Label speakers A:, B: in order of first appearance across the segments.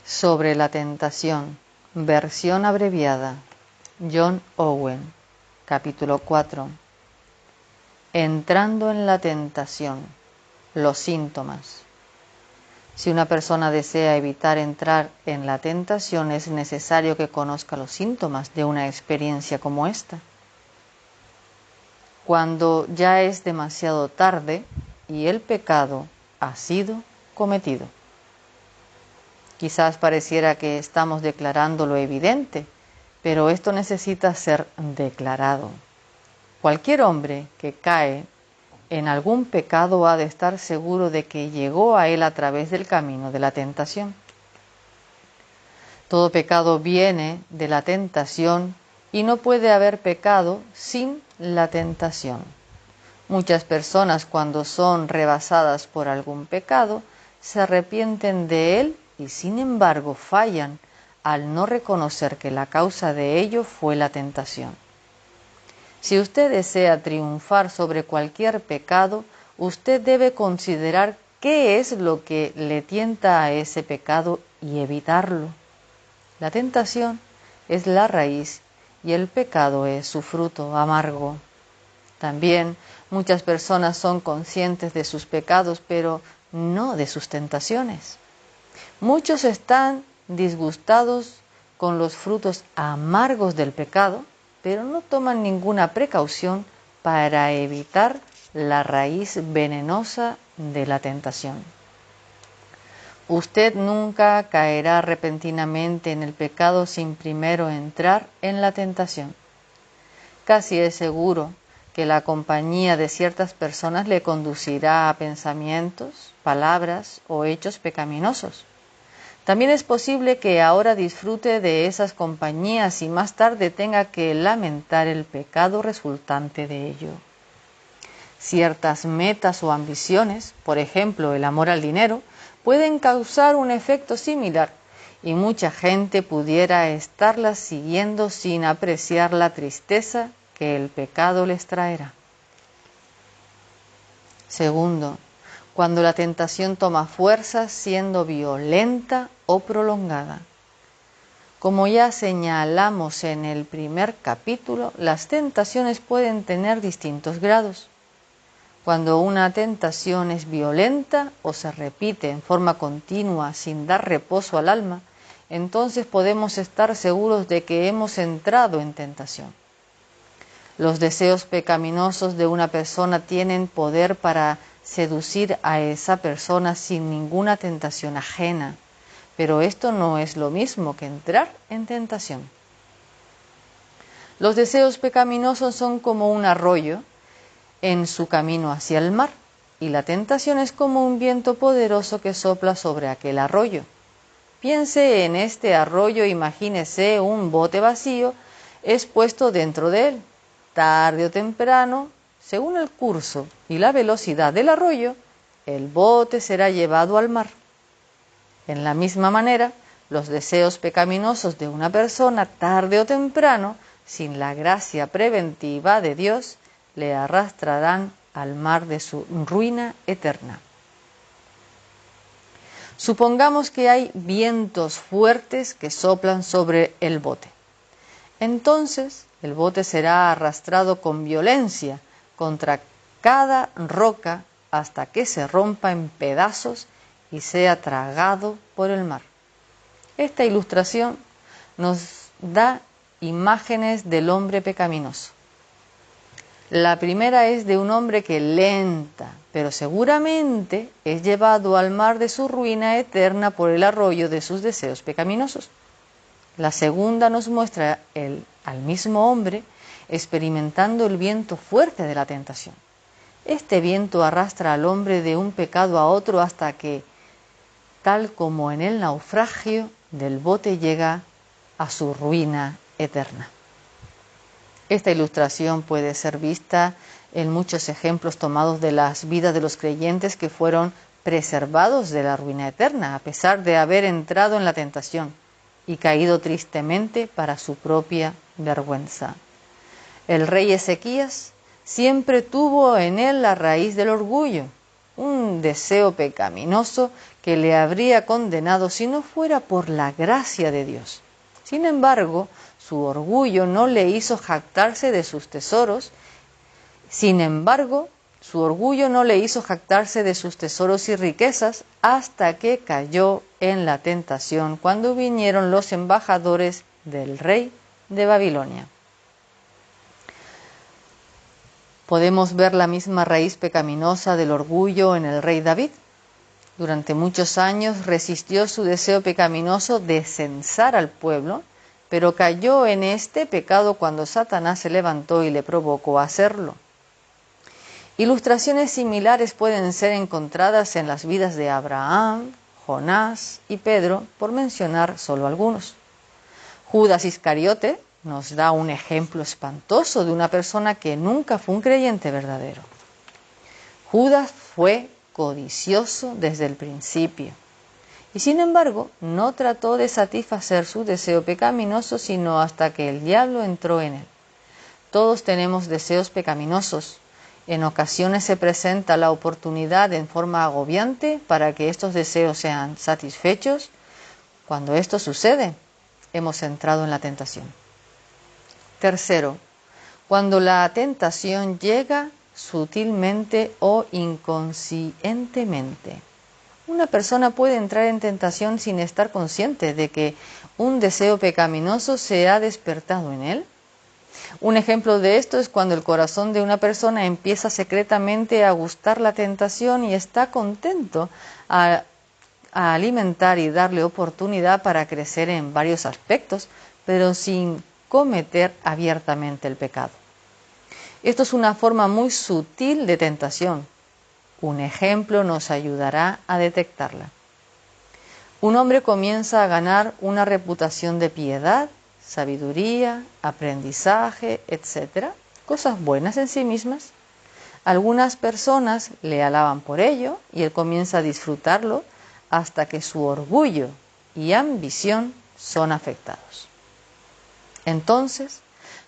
A: Sobre la tentación, versión abreviada, John Owen, capítulo 4. Entrando en la tentación, los síntomas. Si una persona desea evitar entrar en la tentación, es necesario que conozca los síntomas de una experiencia como esta. Cuando ya es demasiado tarde y el pecado ha sido cometido. Quizás pareciera que estamos declarando lo evidente, pero esto necesita ser declarado. Cualquier hombre que cae en algún pecado ha de estar seguro de que llegó a él a través del camino de la tentación. Todo pecado viene de la tentación y no puede haber pecado sin la tentación. Muchas personas, cuando son rebasadas por algún pecado, se arrepienten de él y sin embargo fallan al no reconocer que la causa de ello fue la tentación. Si usted desea triunfar sobre cualquier pecado, usted debe considerar qué es lo que le tienta a ese pecado y evitarlo. La tentación es la raíz y el pecado es su fruto amargo. También muchas personas son conscientes de sus pecados, pero no de sus tentaciones. Muchos están disgustados con los frutos amargos del pecado, pero no toman ninguna precaución para evitar la raíz venenosa de la tentación. Usted nunca caerá repentinamente en el pecado sin primero entrar en la tentación. Casi es seguro que la compañía de ciertas personas le conducirá a pensamientos, palabras o hechos pecaminosos. También es posible que ahora disfrute de esas compañías y más tarde tenga que lamentar el pecado resultante de ello. Ciertas metas o ambiciones, por ejemplo el amor al dinero, pueden causar un efecto similar y mucha gente pudiera estarlas siguiendo sin apreciar la tristeza que el pecado les traerá. Segundo, cuando la tentación toma fuerza siendo violenta o prolongada. Como ya señalamos en el primer capítulo, las tentaciones pueden tener distintos grados. Cuando una tentación es violenta o se repite en forma continua sin dar reposo al alma, entonces podemos estar seguros de que hemos entrado en tentación. Los deseos pecaminosos de una persona tienen poder para seducir a esa persona sin ninguna tentación ajena, pero esto no es lo mismo que entrar en tentación. Los deseos pecaminosos son como un arroyo en su camino hacia el mar, y la tentación es como un viento poderoso que sopla sobre aquel arroyo. Piense en este arroyo, imagínese un bote vacío expuesto dentro de él. Tarde o temprano, según el curso y la velocidad del arroyo, el bote será llevado al mar. En la misma manera, los deseos pecaminosos de una persona, tarde o temprano, sin la gracia preventiva de Dios, le arrastrarán al mar de su ruina eterna. Supongamos que hay vientos fuertes que soplan sobre el bote. Entonces, el bote será arrastrado con violencia contra cada roca hasta que se rompa en pedazos y sea tragado por el mar. Esta ilustración nos da imágenes del hombre pecaminoso. La primera es de un hombre que lenta, pero seguramente es llevado al mar de su ruina eterna por el arroyo de sus deseos pecaminosos. La segunda nos muestra al mismo hombre experimentando el viento fuerte de la tentación. Este viento arrastra al hombre de un pecado a otro hasta que, tal como en el naufragio del bote, llega a su ruina eterna. Esta ilustración puede ser vista en muchos ejemplos tomados de las vidas de los creyentes que fueron preservados de la ruina eterna, a pesar de haber entrado en la tentación y caído tristemente para su propia vergüenza. El rey Ezequías siempre tuvo en él la raíz del orgullo. un deseo pecaminoso que le habría condenado si no fuera por la gracia de Dios. Sin embargo, su orgullo no le hizo jactarse de sus tesoros. Y riquezas hasta que cayó en la tentación cuando vinieron los embajadores del rey de Babilonia. Podemos ver la misma raíz pecaminosa del orgullo en el rey David. Durante muchos años resistió su deseo pecaminoso de censar al pueblo, pero cayó en este pecado cuando Satanás se levantó y le provocó a hacerlo. Ilustraciones similares pueden ser encontradas en las vidas de Abraham, Jonás y Pedro, por mencionar solo algunos. Judas Iscariote nos da un ejemplo espantoso de una persona que nunca fue un creyente verdadero. Judas fue codicioso desde el principio y sin embargo no trató de satisfacer su deseo pecaminoso sino hasta que el diablo entró en él. Todos tenemos deseos pecaminosos. En ocasiones se presenta la oportunidad en forma agobiante para que estos deseos sean satisfechos. Cuando esto sucede, hemos entrado en la tentación. Tercero, cuando la tentación llega sutilmente o inconscientemente. Una persona puede entrar en tentación sin estar consciente de que un deseo pecaminoso se ha despertado en él. Un ejemplo de esto es cuando el corazón de una persona empieza secretamente a gustar la tentación y está contento a alimentar y darle oportunidad para crecer en varios aspectos, pero sin cometer abiertamente el pecado. Esto es una forma muy sutil de tentación. Un ejemplo nos ayudará a detectarla. Un hombre comienza a ganar una reputación de piedad, sabiduría, aprendizaje, etc. Cosas buenas en sí mismas. Algunas personas le alaban por ello y él comienza a disfrutarlo hasta que su orgullo y ambición son afectados. Entonces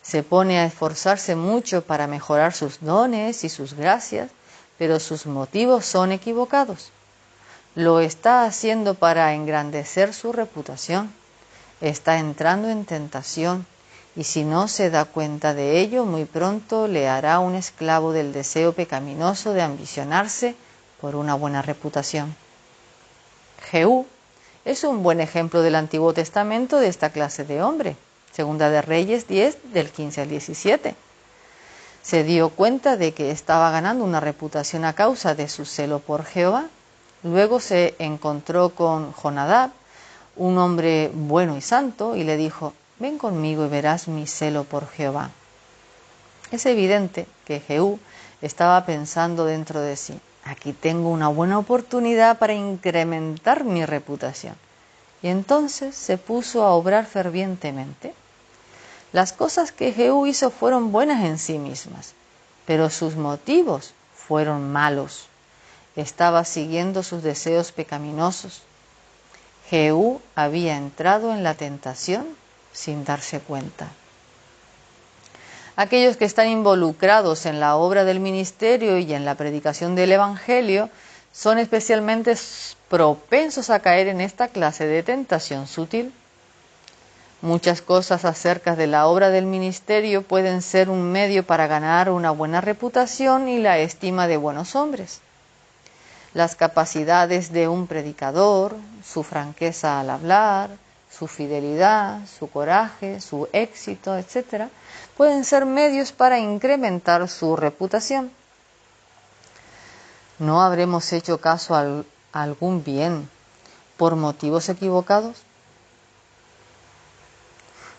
A: se pone a esforzarse mucho para mejorar sus dones y sus gracias, pero sus motivos son equivocados. Lo está haciendo para engrandecer su reputación. Está entrando en tentación y si no se da cuenta de ello, muy pronto le hará un esclavo del deseo pecaminoso de ambicionarse por una buena reputación. Jehú es un buen ejemplo del Antiguo Testamento de esta clase de hombre. Segunda de Reyes 10, del 15 al 17. Se dio cuenta de que estaba ganando una reputación a causa de su celo por Jehová. Luego se encontró con Jonadab, un hombre bueno y santo, y le dijo: ven conmigo y verás mi celo por Jehová. Es evidente que Jehú estaba pensando dentro de sí: aquí tengo una buena oportunidad para incrementar mi reputación. Y entonces se puso a obrar fervientemente. Las cosas que Jehú hizo fueron buenas en sí mismas, pero sus motivos fueron malos. Estaba siguiendo sus deseos pecaminosos. Jehú había entrado en la tentación sin darse cuenta. Aquellos que están involucrados en la obra del ministerio y en la predicación del Evangelio son especialmente propensos a caer en esta clase de tentación sutil. Muchas cosas acerca de la obra del ministerio pueden ser un medio para ganar una buena reputación y la estima de buenos hombres. Las capacidades de un predicador, su franqueza al hablar, su fidelidad, su coraje, su éxito, etc., pueden ser medios para incrementar su reputación. ¿No habremos hecho caso a algún bien por motivos equivocados?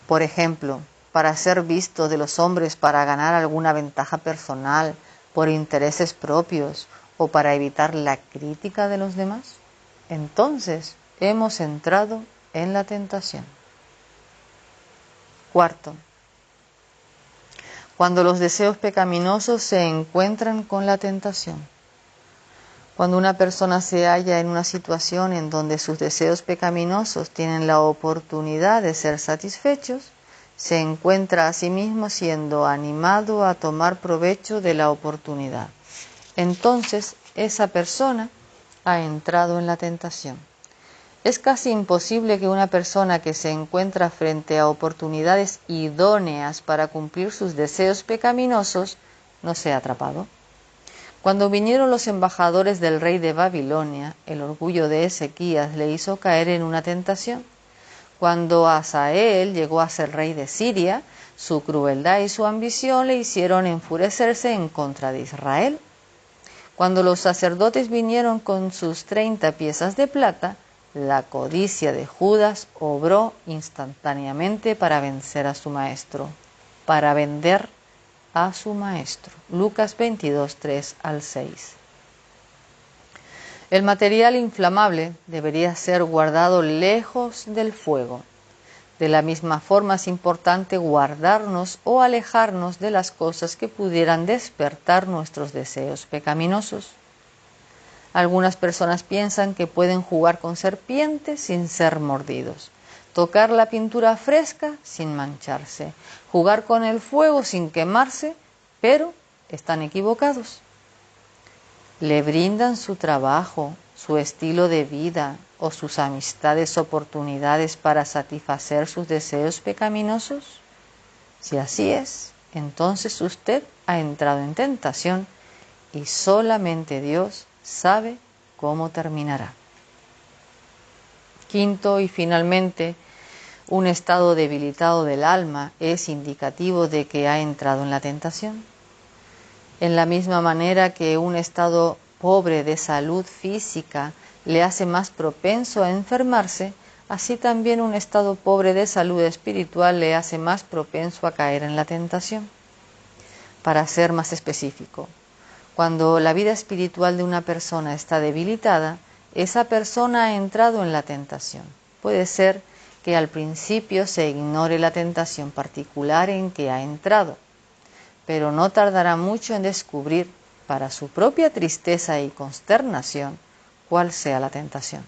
A: Por ejemplo, para ser visto de los hombres para ganar alguna ventaja personal, por intereses propios o para evitar la crítica de los demás. Entonces hemos entrado en la tentación. Cuarto, cuando los deseos pecaminosos se encuentran con la tentación. Cuando una persona se halla en una situación en donde sus deseos pecaminosos tienen la oportunidad de ser satisfechos, se encuentra a sí mismo siendo animado a tomar provecho de la oportunidad. Entonces esa persona ha entrado en la tentación. Es casi imposible que una persona que se encuentra frente a oportunidades idóneas para cumplir sus deseos pecaminosos no sea atrapado. Cuando vinieron los embajadores del rey de Babilonia, el orgullo de Ezequías le hizo caer en una tentación. Cuando Hazael llegó a ser rey de Siria, su crueldad y su ambición le hicieron enfurecerse en contra de Israel. Cuando los sacerdotes vinieron con sus 30 piezas de plata, la codicia de Judas obró instantáneamente para vencer a su maestro, para vender a su maestro. Lucas 22, 3 al 6. El material inflamable debería ser guardado lejos del fuego. De la misma forma es importante guardarnos o alejarnos de las cosas que pudieran despertar nuestros deseos pecaminosos. Algunas personas piensan que pueden jugar con serpientes sin ser mordidos, tocar la pintura fresca sin mancharse, jugar con el fuego sin quemarse, pero están equivocados. Le brindan su trabajo, su estilo de vida o sus amistades oportunidades para satisfacer sus deseos pecaminosos. Si así es, entonces usted ha entrado en tentación y solamente Dios sabe cómo terminará. Quinto y finalmente, un estado debilitado del alma es indicativo de que ha entrado en la tentación. En la misma manera que un estado pobre de salud física le hace más propenso a enfermarse, así también un estado pobre de salud espiritual le hace más propenso a caer en la tentación. Para ser más específico, cuando la vida espiritual de una persona está debilitada, esa persona ha entrado en la tentación. Puede ser que al principio se ignore la tentación particular en que ha entrado, pero no tardará mucho en descubrir, para su propia tristeza y consternación, cuál sea la tentación.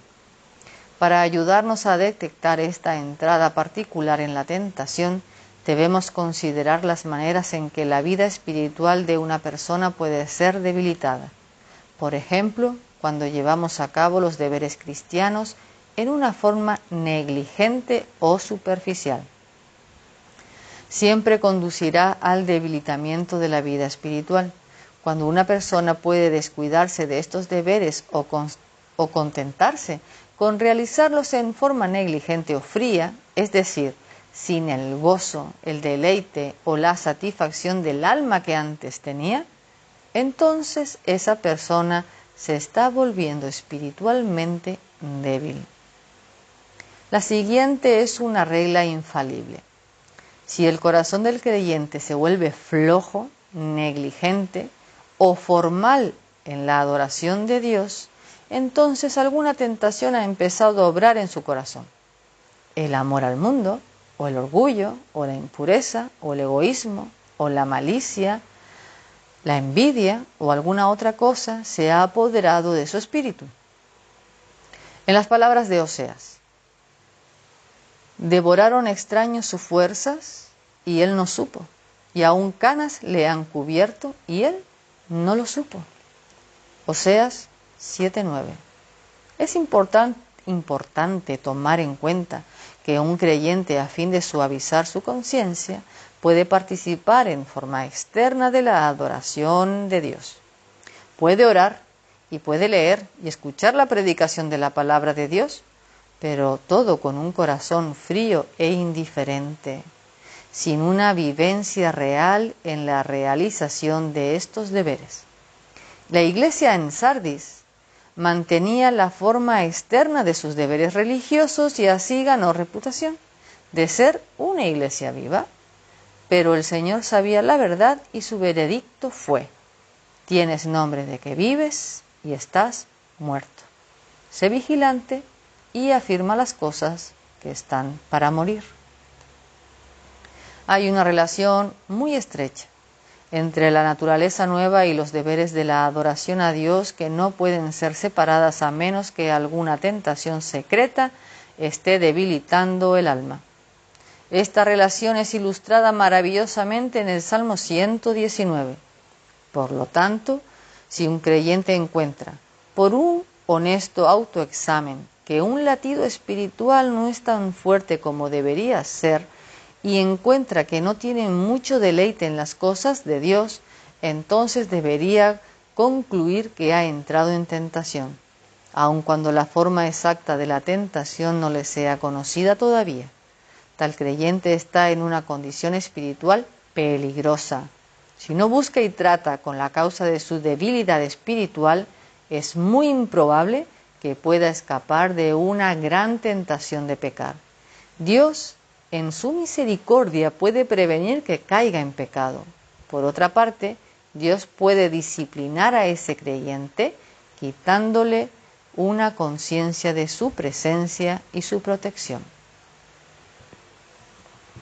A: Para ayudarnos a detectar esta entrada particular en la tentación, debemos considerar las maneras en que la vida espiritual de una persona puede ser debilitada. Por ejemplo, cuando llevamos a cabo los deberes cristianos en una forma negligente o superficial. Siempre conducirá al debilitamiento de la vida espiritual. Cuando una persona puede descuidarse de estos deberes o contentarse con realizarlos en forma negligente o fría, es decir, sin el gozo, el deleite o la satisfacción del alma que antes tenía, entonces esa persona se está volviendo espiritualmente débil. La siguiente es una regla infalible. Si el corazón del creyente se vuelve flojo, negligente o formal en la adoración de Dios, entonces alguna tentación ha empezado a obrar en su corazón. El amor al mundo, o el orgullo, o la impureza, o el egoísmo, o la malicia, la envidia o alguna otra cosa se ha apoderado de su espíritu. En las palabras de Oseas, devoraron extraños sus fuerzas y él no supo, y aún canas le han cubierto y él no lo supo. Oseas 7:9. Es importante tomar en cuenta que un creyente, a fin de suavizar su conciencia, puede participar en forma externa de la adoración de Dios. Puede orar y puede leer y escuchar la predicación de la palabra de Dios, pero todo con un corazón frío e indiferente, sin una vivencia real en la realización de estos deberes. La iglesia en Sardis mantenía la forma externa de sus deberes religiosos y así ganó reputación de ser una iglesia viva. Pero el Señor sabía la verdad y su veredicto fue: tienes nombre de que vives y estás muerto. Sé vigilante y afirma las cosas que están para morir. Hay una relación muy estrecha entre la naturaleza nueva y los deberes de la adoración a Dios que no pueden ser separadas a menos que alguna tentación secreta esté debilitando el alma. Esta relación es ilustrada maravillosamente en el Salmo 119. Por lo tanto, Si un creyente encuentra, por un honesto autoexamen, que un latido espiritual no es tan fuerte como debería ser, y encuentra que no tiene mucho deleite en las cosas de Dios, entonces debería concluir que ha entrado en tentación, aun cuando la forma exacta de la tentación no le sea conocida todavía. Tal creyente está en una condición espiritual peligrosa. Si no busca y trata con la causa de su debilidad espiritual, es muy improbable que pueda escapar de una gran tentación de pecar. Dios, en su misericordia, puede prevenir que caiga en pecado. Por otra parte, Dios puede disciplinar a ese creyente, quitándole una conciencia de su presencia y su protección.